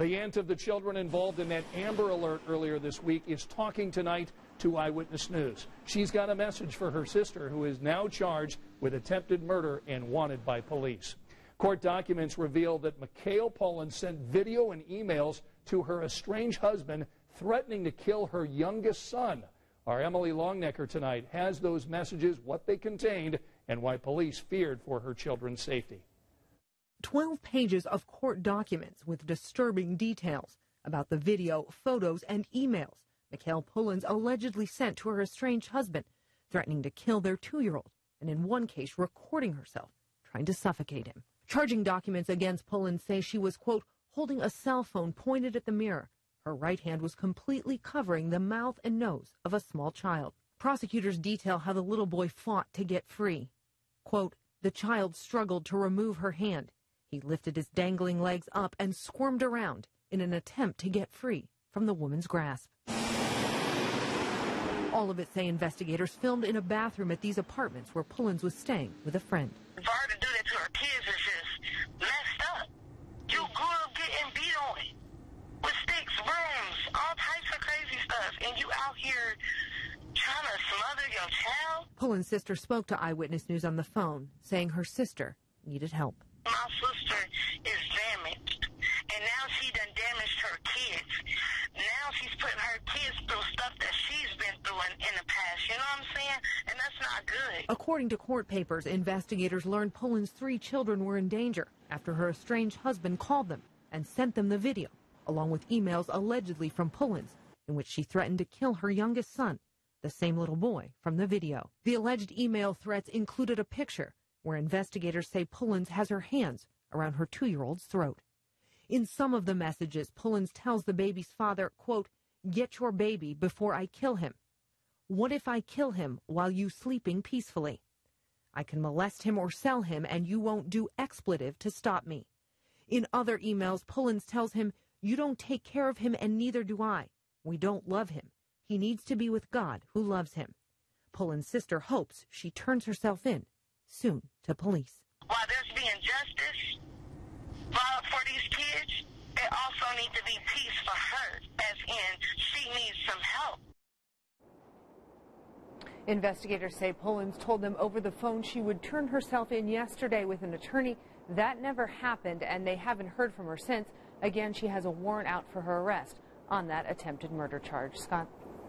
The aunt of the children involved in that Amber Alert earlier this week is talking tonight to Eyewitness News. She's got a message for her sister, who is now charged with attempted murder and wanted by police. Court documents reveal that Mikhail Pullins sent video and emails to her estranged husband threatening to kill her youngest son. Our Emily Longnecker tonight has those messages, what they contained, and why police feared for her children's safety. 12 pages of court documents with disturbing details about the video, photos, and emails Mikhail Pullins allegedly sent to her estranged husband, threatening to kill their 2-year-old, and in one case recording herself trying to suffocate him. Charging documents against Pullins say she was, quote, holding a cell phone pointed at the mirror. Her right hand was completely covering the mouth and nose of a small child. Prosecutors detail how the little boy fought to get free. Quote, the child struggled to remove her hand. He lifted his dangling legs up and squirmed around in an attempt to get free from the woman's grasp. All of it, say investigators, filmed in a bathroom at these apartments where Pullins was staying with a friend. For her to do that to her kids is just messed up. You grew up getting beat on with sticks, brooms, all types of crazy stuff, and you out here trying to smother your child? Pullins' sister spoke to Eyewitness News on the phone, saying her sister needed help. My sister is damaged, and now she done damaged her kids. Now she's putting her kids through stuff that she's been through in the past, you know what I'm saying? And that's not good. According to court papers, investigators learned Pullins' 3 children were in danger after her estranged husband called them and sent them the video, along with emails allegedly from Pullins, in which she threatened to kill her youngest son, the same little boy from the video. The alleged email threats included a picture where investigators say Pullins has her hands around her 2-year-old's throat. In some of the messages, Pullins tells the baby's father, quote, get your baby before I kill him. What if I kill him while you sleeping peacefully? I can molest him or sell him and you won't do expletive to stop me. In other emails, Pullins tells him, you don't take care of him and neither do I. We don't love him. He needs to be with God who loves him. Pullins' sister hopes she turns herself in soon to police. While there's being justice for these kids, there also needs to be peace for her, as in she needs some help. Investigators say Pullins told them over the phone she would turn herself in yesterday with an attorney. That never happened, and they haven't heard from her since. Again, she has a warrant out for her arrest on that attempted murder charge. Scott?